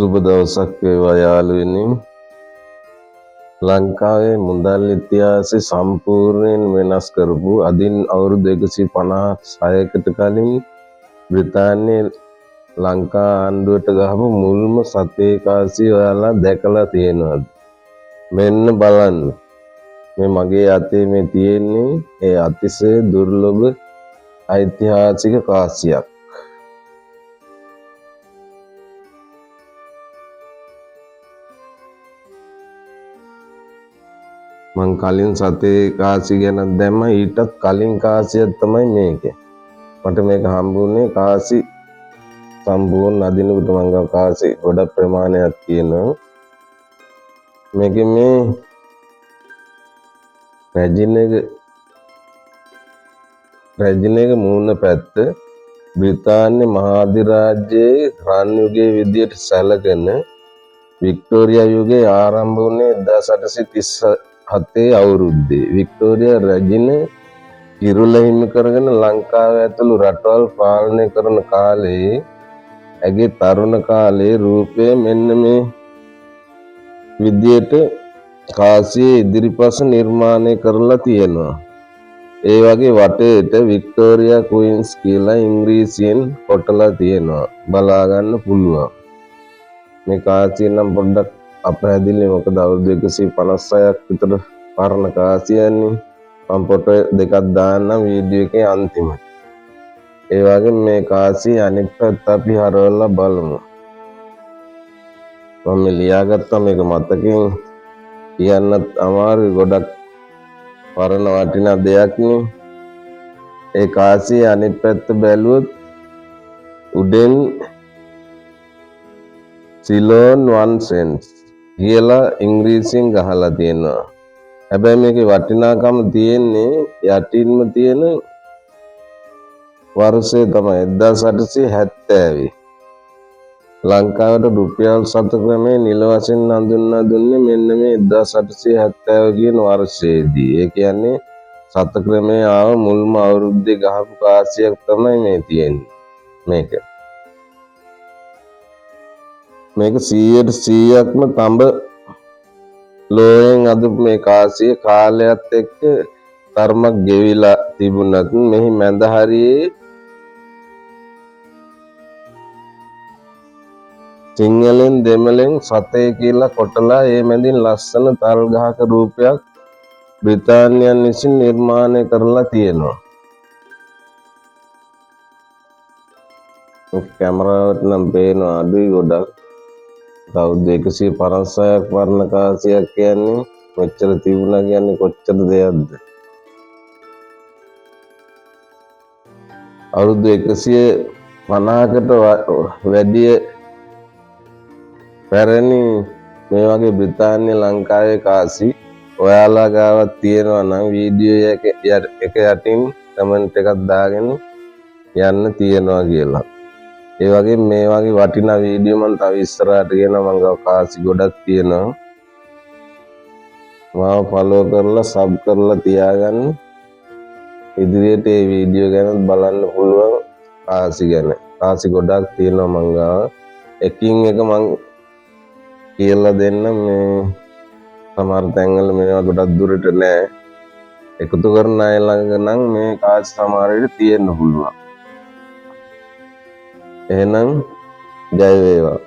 සුබ දවසක් වේවා යාළුවනි. ලංකාවේ මුදල් ඉතිහාසය සම්පූර්ණයෙන් වෙනස් කරපු අදින් අවුරුදු 156කට කලින් බ්‍රිතාන්‍යයේ ලංකා ආණ්ඩුවට ගහපු මුල්ම සතේ කාසිය ඔයාලා දැකලා තියෙනවද? මෙන්න බලන්න. මේ මගේ අතේ මේ තියෙන්නේ ඒ අතිශය දුර්ලභ ඓතිහාසික කාසියක්. මං කලින් සතේ කාසි ගැන දැම්ම. ඊටත් කලින් කාසියක් තමයි මේක. මට මේක හම්බුනේ කාසි සම්පූර්ණ අදිනකොට මං ගාව කාසි ගොඩක් ප්‍රමාණයක් තියෙනවා. මේක මේ රැජිනක මූණ පැත්ත බ්‍රිතාන්‍ය මහා අධිරාජ්‍යයේ රන් යුගයේ විදියට සැලකෙන වික්ටෝරියා යුගයේ ආරම්භ වුණේ 1837 අවුරුද්දේ. වික්ටෝරියා රැජින කිරුළ හිමි කරගෙන ලංකාව ඇතුළු රටවල් පාලනය කරන කාලේ ඇගේ තරුණ කාලයේ රූපය මෙන්න මේ විදියට කාසියේ ඉදිරිපස නිර්මාණය කරලා තියෙනවා. ඒ වගේ වටේට වික්ටෝරියා ක්වීන්ස් කියලා ඉංග්‍රීසියෙන් කොටලා තියෙනවා. බලා ගන්න පුළුවන්. මේ කාසිය නම් පොඩ්ඩක් අපහැදිලි. මොකද අවුරුදු 156ක් විතර පරණ කාසියන්නේ. මම ෆොටෝ දෙකක් දාන්නම් වීඩියෝ එකේ අන්තිමට. ඒ වගේ මේ කාසිය අනිත් පැත්ත අපි හරවලා බලමු. මම ලියාගත්තා මේක මතකයෙන් කියන්නත් අමාරුයි. ගොඩක් පරණ වටිනා දෙයක් නේ. ඒ කාසිය අනිත් පැත්ත බැලුවොත් උඩෙන් සිලෝන් 1 සෙන්ට්ස් කියලා ඉංග්‍රීසියෙන් ගහලා තියෙනවා. හැබැයි මේකේ වටිනාකම තියෙන්නේ යටින්ම තියෙන වර්ෂය තමයි 1870. ලංකාවට රුපියල් 7 ක්‍රමයේ නිල වශයෙන් හඳුන්වා දුන්නේ මෙන්න මේ 1870 කියන වර්ෂයේදී. ඒ කියන්නේ 7 ක්‍රමයේ ආව මුල්ම අවුරුද්දේ ගහපු කාසියක් තමයි මේ තියෙන්නේ. මේක 100%ක්ම තඹ ලෝයෙන් අදපු මේ කාසිය කාලයත් එක්ක තරමක් ගෙවිලා තිබුණත් මෙහි මැද හරියේ සිංහලෙන් දෙමළෙන් සතේ කියලා කොටලා ඒ මැදින් ලස්සන තල් ගහක රූපයක් බ්‍රිතාන්‍යයන් විසින් නිර්මාණය කරලා තියෙනවා. කැමරාවට නම් පේනවා අඩුයි ගොඩක්. අවුරුදු 156ක් වර්ණ කාසියක් කියන්නේ මෙච්චර තිබුණා කියන්නේ කොච්චර දෙයක්ද? අවුරුදු 150කට වැඩි පැරණි මේ වගේ බ්‍රිතාන්‍ය ලංකාවේ කාසි ඔයාලා ගාවත් තියෙනවා නම් වීඩියෝ එක යටින් කමෙන්ට් එකක් දාගෙන යන්න තියෙනවා කියලා. ඒ වගේ මේ වගේ වටිනා වීඩියෝ මම තව ඉස්සරහට ගෙන මම ගාව කාසි ගොඩක් තියෙනවා. මාව ෆලෝ කරලා සබ් කරලා තියාගන්න. ඉදිරියට මේ වීඩියෝ ගැන බලන්න පුළුවන් කාසි ගැන. කාසි ගොඩක් තියෙනවා මම ගාව. එකින් එක මම කියලා දෙන්න මේ සමහර තැන්වල මේවා ගොඩක් දුරට නෑ. එකතු කරන අය ළඟ නම් මේ කාසි සමහර විට තියෙන්න පුළුවන්. එහෙනම් ජය වේවා.